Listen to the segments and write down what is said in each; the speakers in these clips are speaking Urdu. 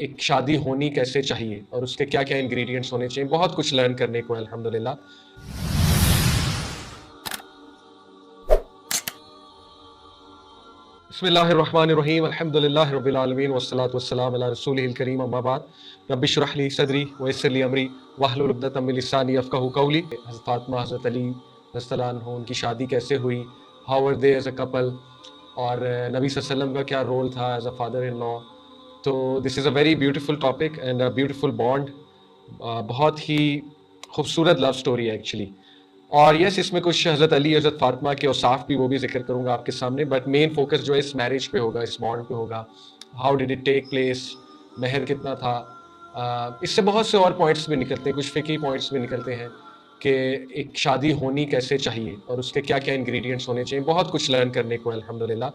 ایک شادی ہونی کیسے چاہیے اور اس کے کیا کیا انگریڈینٹس ہونے چاہیے. بہت کچھ لرن کرنے کو ہے الحمدللہ. بسم اللہ الرحمن الرحیم. الحمدللہ رب العالمین والصلاة والسلام علی رسولہ الکریم. اما بعد. رب اشرح لی صدری ویسر لی امری واحلل عقدۃ من لسانی یفقہوا قولی. حضرت فاطمہ حضرت علی رضی اللہ عنہ ان کی شادی کیسے ہوئی, how were they as a Kapil, اور نبی صلی اللہ علیہ وسلم کا کیا رول تھا as a father in law. تو this is a very beautiful topic and a beautiful bond. بہت ہی خوبصورت لو اسٹوری ہے ایکچولی. اور یس, اس میں کچھ حضرت علی حضرت فاطمہ کے اوصاف بھی وہ بھی ذکر کروں گا آپ کے سامنے, بٹ مین فوکس جو ہے اس میرج پہ ہوگا, اس بانڈ پہ ہوگا. How did it take place, مہر کتنا تھا. اس سے بہت سے اور پوائنٹس بھی نکلتے ہیں, کچھ فقہی پوائنٹس بھی نکلتے ہیں کہ ایک شادی ہونی کیسے چاہیے اور اس کے کیا کیا انگریڈینٹس ہونے چاہیے. بہت کچھ لرن کرنے کو ہے الحمدللہ.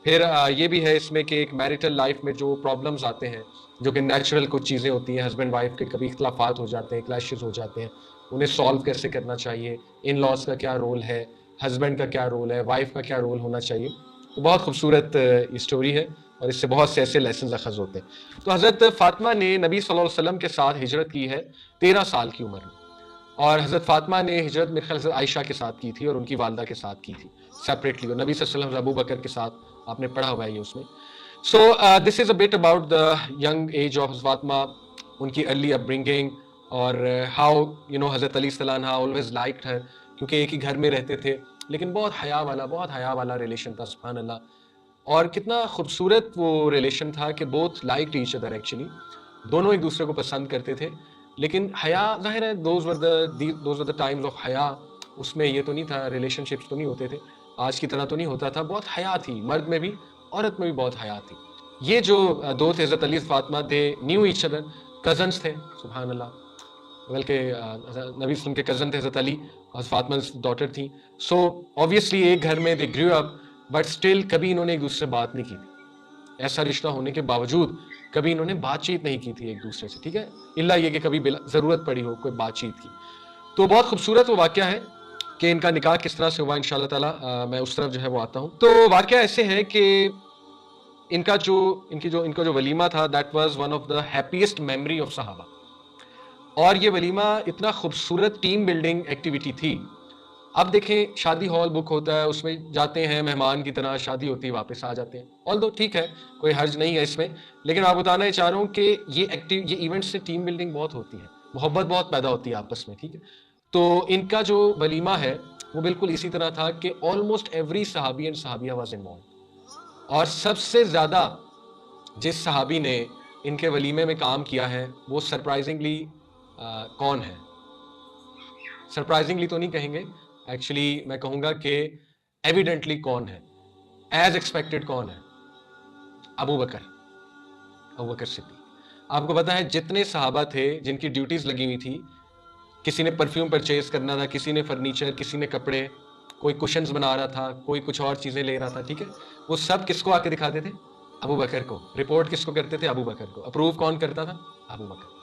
پھر یہ بھی ہے اس میں کہ ایک میریٹل لائف میں جو پرابلمز آتے ہیں, جو کہ نیچرل کچھ چیزیں ہوتی ہیں, ہسبینڈ وائف کے کبھی اختلافات ہو جاتے ہیں, کلیشز ہو جاتے ہیں, انہیں سالو کیسے کرنا چاہیے, ان لاز کا کیا رول ہے, ہسبینڈ کا کیا رول ہے, وائف کا کیا رول ہونا چاہیے. تو بہت خوبصورت یہ اسٹوری ہے اور اس سے بہت سے ایسے لیسنز اخذ ہوتے ہیں. تو حضرت فاطمہ نے نبی صلی اللہ علیہ وسلم کے ساتھ ہجرت کی ہے 13 سال کی عمر میں, اور حضرت فاطمہ نے ہجرت میرے خیال سے عائشہ کے ساتھ کی تھی اور ان کی والدہ کے ساتھ کی تھی سیپریٹلی, اور نبی صلی اللہ علیہ وسلم ابو بکر کے ساتھ آپ نے پڑھا ہوا ہے یہ اس میں. So this is a bit about the young age of Fatima, ان کی ارلی اپ برنگنگ, اور ہاؤ حضرت علی صلی اللہ عنہ آلویز لائکڈ ہر, کیونکہ ایک ہی گھر میں رہتے تھے, لیکن بہت حیا والا ریلیشن تھا, سبحان اللہ. اور کتنا خوبصورت وہ ریلیشن تھا کہ both liked each other actually, دونوں ایک دوسرے کو پسند کرتے تھے. لیکن حیا ظاہر ہے those were the times of حیا, اس میں یہ تو نہیں تھا, ریلیشن شپس تو نہیں ہوتے تھے, آج کی طرح تو نہیں ہوتا تھا. بہت حیا تھی, مرد میں بھی عورت میں بھی بہت حیا تھی. یہ جو دو تھے Hazrat Ali Fatima, they knew each other, cousins تھے, سبحان اللہ. بلکہ نبی وسلم کے کزن تھے حضرت علی, اور فاطمہ ڈاٹر تھیں. سو آبویسلی ایک گھر میں دے گریو اپ, بٹ اسٹل کبھی انہوں نے ایک دوسرے سے بات نہیں کی تھی. ایسا رشتہ ہونے کے باوجود کبھی انہوں نے بات چیت نہیں کی تھی ایک دوسرے سے, ٹھیک ہے, الا یہ کہ کبھی ضرورت پڑی ہو کوئی بات چیت کی. تو بہت خوبصورت وہ واقعہ ہے کہ ان کا نکاح کس طرح سے ہوا. ان شاء اللہ تعالیٰ میں اس طرف جو ہے وہ آتا ہوں. تو واقعہ ایسے ہے کہ ان کا جو ولیمہ تھا, that was one of the happiest memory of صحابہ. اور یہ ولیمہ اتنا خوبصورت ٹیم بلڈنگ ایکٹیویٹی تھی. اب دیکھیں, شادی ہال بک ہوتا ہے, اس میں جاتے ہیں مہمان کی طرح, شادی ہوتی ہے واپس آ جاتے ہیں, آل دو ٹھیک ہے, کوئی حرج نہیں ہے اس میں. لیکن آپ بتانا یہ چاہ رہا ہوں کہ یہ ایونٹ سے ٹیم بلڈنگ بہت ہوتی ہے, محبت بہت پیدا ہوتی ہے آپس میں, ٹھیک ہے. تو ان کا جو ولیمہ ہے وہ بالکل اسی طرح تھا کہ آلموسٹ ایوری صحابی اینڈ صحابیہ واز انوالوڈ. اور سب سے زیادہ جس صحابی نے ان کے ولیمے میں کام کیا ہے وہ سرپرائزنگلی کون ہے؟ سرپرائزنگلی تو نہیں کہیں گے, ایکچولی میں کہوں گا کہ ایویڈنٹلی کون ہے, ایز ایکسپیکٹڈ کون ہے؟ ابو بکر صدیق. آپ کو پتا ہے جتنے صحابہ تھے جن کی ڈیوٹیز لگی ہوئی تھی, کسی نے پرفیوم پرچیز کرنا تھا, کسی نے فرنیچر, کسی نے کپڑے, کوئی کشنز بنا رہا تھا, کوئی کچھ اور چیزیں لے رہا تھا, ٹھیک ہے, وہ سب کس کو آ کے دکھاتے تھے؟ ابو بکر کو. رپورٹ کس کو کرتے تھے؟ ابو بکر کو. اپروو کون کرتا تھا؟ ابو بکر.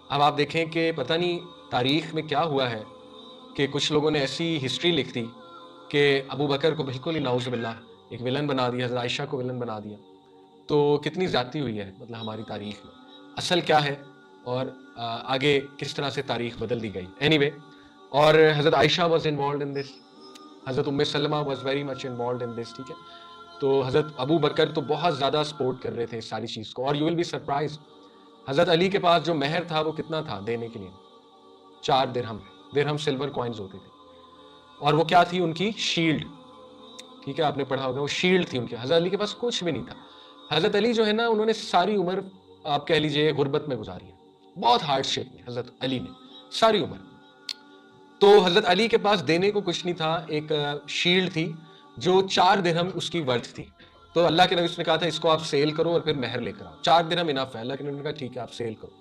اب آپ دیکھیں کہ پتہ نہیں تاریخ میں کیا ہوا ہے کہ کچھ لوگوں نے ایسی ہسٹری لکھ دی کہ ابو بکر کو بالکل ہی نعوذ باللہ ایک ولن بنا دیا, حضرت عائشہ کو ولن بنا دیا. تو کتنی زیادتی ہوئی ہے مطلب ہماری تاریخ میں, اصل کیا ہے اور آگے کس طرح سے تاریخ بدل دی گئی. اینی وے, اور حضرت عائشہ was involved in this, Hazrat Umm Salama was very much involved in this, ٹھیک ہے. تو حضرت ابو بکر تو بہت زیادہ سپورٹ کر رہے تھے اس ساری چیز کو. اور یو ول بی سرپرائز, حضرت علی کے پاس جو مہر تھا وہ کتنا تھا دینے کے لیے؟ 4 درہم سلور کوائنز ہوتے تھے. اور وہ کیا تھی؟ ان کی شیلڈ, ٹھیک ہے, آپ نے پڑھا ہوگا, وہ شیلڈ تھی ان کے. حضرت علی کے پاس کچھ بھی نہیں تھا. حضرت علی جو ہے نا, انہوں نے ساری عمر آپ کہہ لیجئے غربت میں گزاری ہے, بہت ہارڈ شپ میں حضرت علی نے ساری عمر. تو حضرت علی کے پاس دینے کو کچھ نہیں تھا, ایک شیلڈ تھی جو 4 درہم اس کی ورتھ تھی. تو اللہ کے نبی نے کہا تھا اس کو آپ سیل کرو اور پھر مہر لے کر آؤ, 4 درہم انف ہے. اللہ کے نبی نے کہا ٹھیک ہے آپ سیل کرو.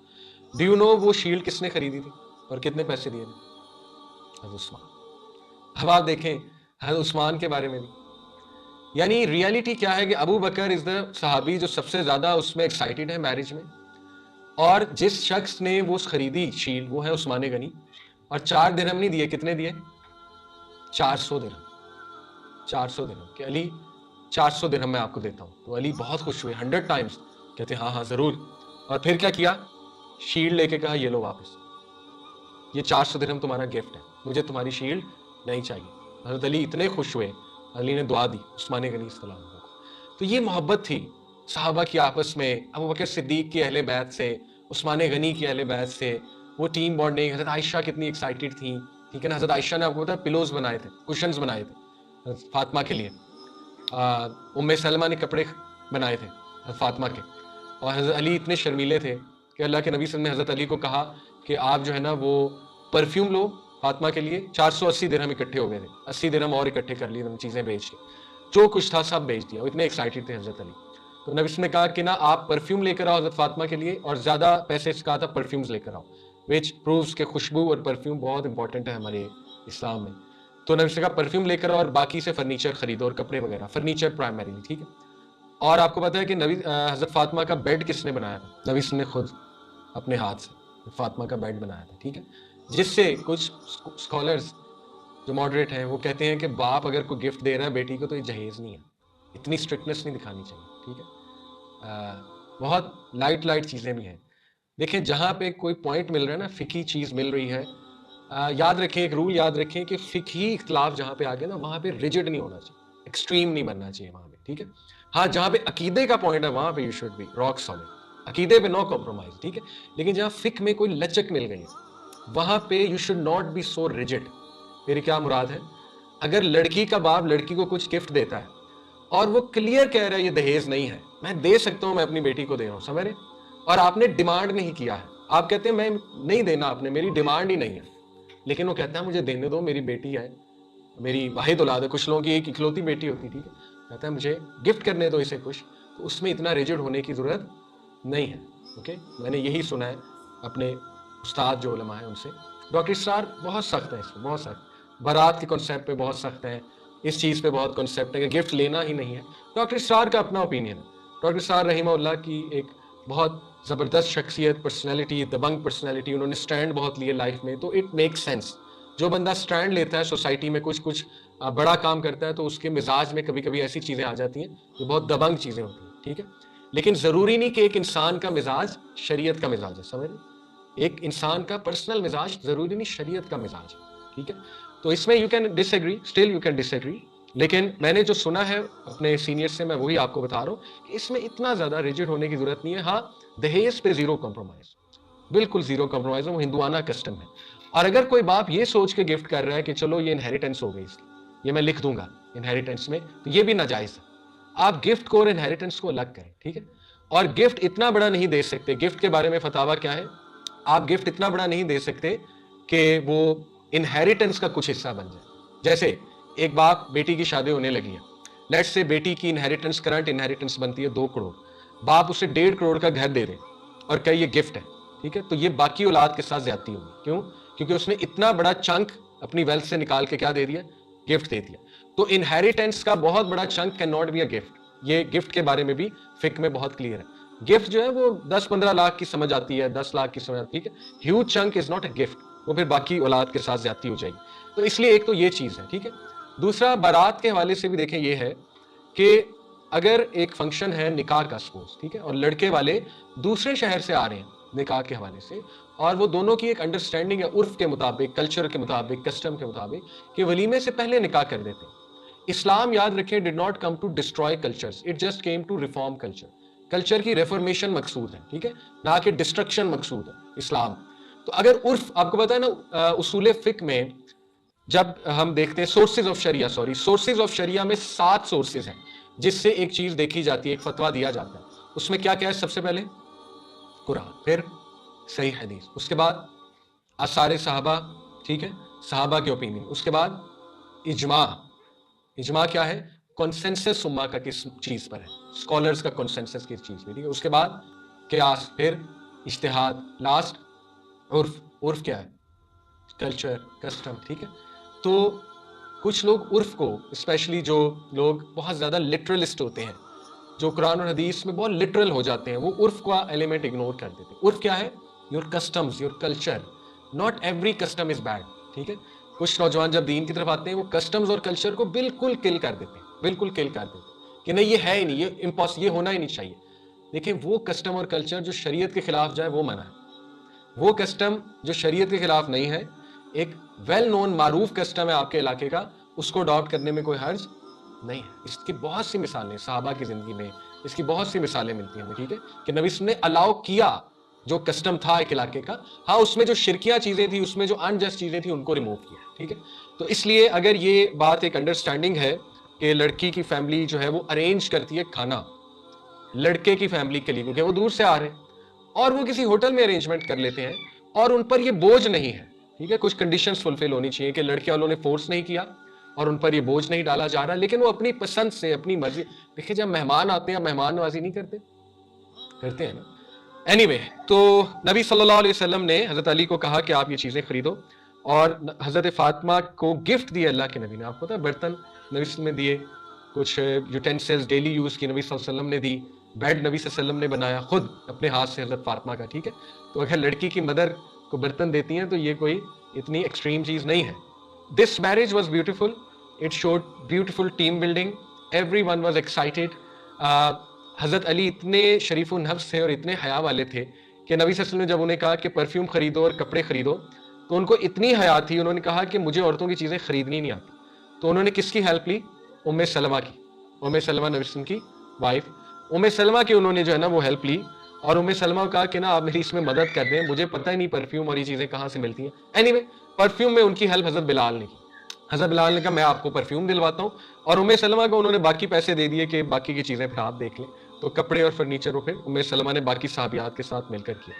ڈو یو نو وہ شیلڈ کس نے خریدی تھی اور کتنے پیسے دیے تھے؟ حضرت عثمان. اب آپ دیکھیں حضرت عثمان کے بارے میں بھی, یعنی ریالٹی کیا ہے کہ ابو بکر از دا صحابی جو سب سے زیادہ اس میں ایکسائٹیڈ ہے میرج میں, اور جس شخص نے وہ خریدی شیلڈ وہ ہے عثمان غنی. اور 4 درہم نہیں دیے, کتنے دیے؟ 400 درہم. 400 درہم کہ علی 400 درہم میں آپ کو دیتا ہوں. تو علی بہت خوش ہوئے, 100 ٹائمز کہتے ہاں ضرور. اور پھر کیا کیا؟ شیلڈ لے کے کہا یہ لو واپس، یہ 400 درہم تمہارا گفٹ ہے، مجھے تمہاری شیلڈ نہیں چاہیے۔ حضرت علی اتنے خوش ہوئے، علی نے دعا دی عثمان غنی السلام کو۔ تو یہ محبت تھی صحابہ کی آپس میں، ابوبکر صدیق کی اہل بیت سے، عثمان غنی کی اہل بیت سے، وہ ٹیم بانڈنگ۔ حضرت عائشہ کتنی ایکسائٹیڈ تھیں، ٹھیک ہے نا۔ حضرت عائشہ نے آپ کو پتا پلوز بنائے تھے، کشنز بنائے تھے حضرت فاطمہ کے لیے۔ ام سلمہ نے کپڑے بنائے تھے حضرت فاطمہ کے، اور حضرت علی اتنے شرمیلے تھے کہ اللہ کے نبی صلی اللہ علیہ وسلم نے حضرت علی کو کہا کہ آپ جو ہے نا وہ پرفیوم لو فاطمہ کے لیے۔ 480 درہم اکٹھے ہو گئے تھے، 80 درہم اور اکٹھے کر لیے، چیزیں بیچ کے جو کچھ تھا سب بیچ دیا، وہ اتنے ایکسائٹیڈ تھے حضرت علی۔ تو نبی صلی اللہ علیہ وسلم نے کہا کہ نا آپ پرفیوم لے کر آؤ حضرت فاطمہ کے لیے، اور زیادہ پیسے سے کہا تھا پرفیومز لے کر آؤ، وچ پرووز کہ خوشبو اور پرفیوم بہت امپورٹنٹ ہے ہمارے اسلام میں۔ تو نبی صلی اللہ علیہ وسلم نے کہا پرفیوم لے کر آؤ اور باقی سے فرنیچر خریدو اور کپڑے وغیرہ، فرنیچر پرائمریلی، ٹھیک ہے۔ اور آپ کو پتا ہے کہ حضرت فاطمہ کا بیڈ کس نے بنایا تھا؟ نبی صلی اللہ علیہ وسلم نے خود اپنے ہاتھ سے فاطمہ کا بیڈ بنایا تھا، ٹھیک ہے۔ جس سے کچھ اسکالرز جو ماڈریٹ ہیں وہ کہتے ہیں کہ باپ اگر کوئی گفٹ دے رہا ہے بیٹی کو تو یہ جہیز نہیں ہے، اتنی اسٹرکٹنس نہیں دکھانی چاہیے، ٹھیک ہے۔ بہت لائٹ چیزیں بھی ہیں۔ دیکھیں جہاں پہ کوئی پوائنٹ مل رہا ہے نا، فقہی چیز مل رہی ہے، یاد رکھیں، ایک رول یاد رکھیں کہ فقہی اختلاف جہاں پہ آ گیا نا وہاں پہ ریجڈ نہیں ہونا چاہیے، ایکسٹریم نہیں بننا چاہیے وہاں پہ، ٹھیک ہے۔ ہاں جہاں پہ عقیدے کا پوائنٹ ہے وہاں پہ you should be rock solid, عقیدے پہ نو کمپرومائز، ٹھیک ہے۔ لیکن جہاں فقہ میں کوئی لچک مل گئی ہے وہاں پہ you should not be so rigid. میری کیا مراد ہے، اگر لڑکی کا باپ لڑکی کو کچھ گفٹ دیتا ہے اور وہ کلیئر کہہ رہا ہے یہ دہیز نہیں ہے، میں دے سکتا ہوں، میں اپنی بیٹی کو دے رہا ہوں، سمجھ رہے، اور آپ نے ڈیمانڈ نہیں کیا ہے، آپ کہتے ہیں میں نہیں دینا، آپ نے میری ڈیمانڈ ہی نہیں ہے، لیکن وہ کہتا ہے مجھے دینے دو، میری بیٹی ہے، میری واحد اولاد ہے، کچھ لوگوں کی ایک اکلوتی بیٹی ہوتی، ٹھیک ہے، کہتا ہے مجھے گفٹ کرنے دو اسے کچھ، تو اس میں اتنا ریجڈ ہونے کی ضرورت نہیں ہے، اوکے۔ میں نے یہی سنا ہے اپنے استاد جو علماء ہیں ان سے۔ ڈاکٹر اسرار بہت سخت ہے اس میں، بہت سخت، بارات کے کنسیپٹ پہ بہت سخت ہے، اس چیز پہ بہت کنسیپٹ ہے کہ گفٹ لینا ہی نہیں ہے۔ ڈاکٹر اسرار کا اپنا اوپینین ہے، ڈاکٹر اسرار رحمہ اللہ کی ایک بہت زبردست شخصیت، پرسنالٹی، دبنگ پرسنالٹی، انہوں نے سٹینڈ بہت لیے لائف میں، تو اٹ میک سینس۔ جو بندہ سٹینڈ لیتا ہے سوسائٹی میں کچھ بڑا کام کرتا ہے تو اس کے مزاج میں کبھی کبھی ایسی چیزیں آ جاتی ہیں جو بہت دبنگ چیزیں ہوتی ہیں، ٹھیک ہے۔ لیکن ضروری نہیں کہ ایک انسان کا مزاج شریعت کا مزاج ہے، سمجھ رہے، ایک انسان کا پرسنل مزاج ضروری نہیں شریعت کا مزاج ہے، ٹھیک ہے۔ تو اس میں you can disagree, still you can disagree, لیکن میں نے جو سنا ہے اپنے سینئر سے میں وہی آپ کو بتا رہا ہوں کہ اس میں اتنا زیادہ ریجڈ ہونے کی ضرورت نہیں ہے۔ ہاں دہیز پہ زیرو کمپرومائز، بالکل زیرو کمپرومائز ہے، وہ ہندوانہ کسٹم ہے۔ اور اگر کوئی باپ یہ سوچ کے گفٹ کر رہا ہے کہ چلو یہ انہیریٹنس ہو گئی، اس یہ میں لکھ دوں گا انہیریٹنس میں، تو یہ بھی ناجائز ہے۔ آپ گفٹ کو اور انہیریٹنس کو الگ کریں، ٹھیک ہے۔ اور گفٹ اتنا بڑا نہیں دے سکتے، گفٹ کے بارے میں فتاویٰ کیا ہے، آپ گفٹ اتنا بڑا نہیں دے سکتے کہ وہ انہیریٹنس کا کچھ حصہ بن جائے۔ جیسے ایک باپ بیٹی کی شادی ہونے لگی ہے، لیٹس سے بیٹی کی انہیریٹنس، کرنٹ انہیریٹنس بنتی ہے 2 کروڑ، باپ اسے 1.5 کروڑ کا گھر دے دے اور کہ یہ گفٹ ہے، ٹھیک ہے، تو یہ باقی اولاد کے ساتھ زیادتی ہوگی۔ کیوں؟ کیونکہ اس نے اتنا بڑا چنک اپنی ویلتھ سے نکال کے کیا دے دیا، گفٹ دے دیا۔ تو انہیریٹنس کا بہت بڑا chunk cannot be a gift, یہ گفٹ کے بارے میں بھی فقہ میں بہت کلیئر ہے۔ گفٹ جو ہے وہ 10-15 لاکھ کی سمجھ آتی ہے، 10 لاکھ کی سمجھ آتی ہے، ٹھیک ہے، huge chunk is not a gift, وہ پھر باقی اولاد کے ساتھ زیادتی ہو جائے گی۔ تو اس لیے ایک تو یہ چیز ہے، ٹھیک ہے۔ دوسرا بارات کے حوالے سے بھی دیکھیں یہ ہے کہ اگر ایک فنکشن ہے نکاح کا سپوز، ٹھیک ہے، اور لڑکے والے دوسرے شہر سے آ رہے ہیں نکاح کے حوالے سے، اور وہ دونوں کی ایک انڈرسٹینڈنگ ہے عرف کے مطابق، کلچر کے مطابق، کسٹم کے مطابق کہ ولیمے سے پہلے نکاح کر دیتے ہیں۔ اسلام یاد رکھیں did not come to destroy cultures, it just came to reform culture. Culture کی ریفارمیشن مقصود ہے، ٹھیک ہے، نہ کہ ڈسٹرکشن مقصود ہے اسلام۔ تو اگر عرف، آپ کو پتا ہے نا اصول فقہ میں جب ہم دیکھتے ہیں سورسز آف شریعہ میں 7 سورسز ہیں جس سے ایک چیز دیکھی جاتی ہے، ایک فتویٰ دیا جاتا ہے۔ اس میں کیا کیا ہے؟ سب سے پہلے قرآن، پھر صحیح حدیث، اس کے بعد آثار صحابہ، ٹھیک ہے، صحابہ کے اوپینین، اس کے بعد اجماع۔ اجماع کیا ہے؟ کنسنسس امہ کا کس چیز پر ہے، اسکالرز کا کنسنسس کس چیز پہ، ٹھیک ہے۔ اس کے بعد قیاس، پھر اجتہاد، لاسٹ عرف۔ عرف کیا ہے؟ کلچر، کسٹم، ٹھیک ہے۔ تو کچھ لوگ عرف کو، اسپیشلی جو لوگ بہت زیادہ لٹرلسٹ ہوتے ہیں، جو قرآن اور حدیث میں بہت لٹرل ہو جاتے ہیں، وہ عرف کا ایلیمنٹ اگنور کر دیتے ہیں۔ عرف کیا ہے؟ Your customs, your culture, not every custom is bad, ٹھیک ہے۔ کچھ نوجوان جب دین کی طرف آتے ہیں وہ کسٹمز اور کلچر کو بالکل کل کر دیتے ہیں، بالکل کل کر دیتے ہیں کہ نہیں یہ ہے ہی نہیں، یہ ہونا ہی نہیں چاہیے۔ دیکھیں وہ کسٹم اور کلچر جو شریعت کے خلاف جائے وہ منع ہے، وہ کسٹم جو شریعت کے خلاف نہیں ہے، ایک ویل نون معروف کسٹم ہے آپ کے علاقے کا، اس کو اڈاپٹ کرنے میں کوئی حرج نہیں ہے۔ اس کی بہت سی مثالیں صحابہ کی زندگی میں، اس کی بہت سی مثالیں ملتی ہیں ہمیں، ٹھیک ہے، کہ نبی صلی اللہ علیہ وسلم نے الاؤ کیا جو کسٹم تھا ایک علاقے کا، ہاں اس میں جو شرکیاں چیزیں تھیں، اس میں جو انجسٹ چیزیں تھیں ان کو ریموو کیا، ٹھیک ہے۔ تو اس لیے اگر یہ بات ایک انڈرسٹینڈنگ ہے کہ لڑکی کی فیملی جو ہے وہ ارینج کرتی ہے کھانا لڑکے کی فیملی کے لیے، کیونکہ وہ دور سے آ رہے ہیں اور وہ کسی ہوٹل میں ارینجمنٹ کر لیتے ہیں اور ان پر یہ بوجھ نہیں ہے، ٹھیک ہے، کچھ کنڈیشنز فلفل ہونی چاہیے کہ لڑکے والوں نے فورس نہیں کیا اور ان پر یہ بوجھ نہیں ڈالا جا رہا، لیکن وہ اپنی پسند سے اپنی مرضی، دیکھیں جب مہمان آتے ہیں مہمان نوازی نہیں کرتے ہیں نا۔ اینی وے، تو نبی صلی اللہ علیہ وسلم نے حضرت علی کو کہا کہ آپ یہ چیزیں خریدو، اور حضرت فاطمہ کو گفٹ دیے اللہ کے نبی نے، آپ کو پتا ہے برتن نبی صلی اللہ علیہ وسلم نے دیے، کچھ یوٹینسلز ڈیلی یوز کی نبی صلی اللہ علیہ وسلم نے دی، بیڈ نبی صلی اللہ علیہ وسلم نے بنایا خود اپنے ہاتھ سے حضرت فاطمہ کا، ٹھیک ہے۔ تو اگر لڑکی کی مدر کو برتن دیتی ہیں تو یہ کوئی اتنی ایکسٹریم چیز نہیں ہے۔ This marriage was beautiful, it should beautiful team building, every one was excited. حضرت علی اتنے شریف النفس تھے اور اتنے حیا والے تھے کہ نبی صلی اللہ علیہ وسلم نے جب انہیں کہا کہ پرفیوم خریدو اور کپڑے خریدو تو ان کو اتنی حیا تھی، انہوں نے کہا کہ مجھے عورتوں کی چیزیں خریدنی نہیں آتی۔ تو انہوں نے کس کی ہیلپ لی؟ ام سلمہ کی، ام سلمہ نبی صلی اللہ علیہ وسلم کی وائف، ام سلمہ کی انہوں نے جو ہے نا وہ ہیلپ لی، اور ام سلمہ کو کہا کہ نا آپ میری اس میں مدد کر دیں، مجھے پتہ ہی نہیں پرفیوم اور یہ چیزیں کہاں سے ملتی ہیں۔ اینی وے، پرفیوم میں ان کی ہیلپ حضرت بلال نے کی، حضرت بلال نے کہا میں آپ کو پرفیوم دلواتا ہوں، اور ام سلمہ کو انہوں نے باقی پیسے دے دیے کہ باقی کی چیزیں پھر آپ دیکھ لیں۔ تو کپڑے اور فرنیچر وہ پھر ام سلمہ نے باقی صحابیات کے ساتھ مل کر کیا۔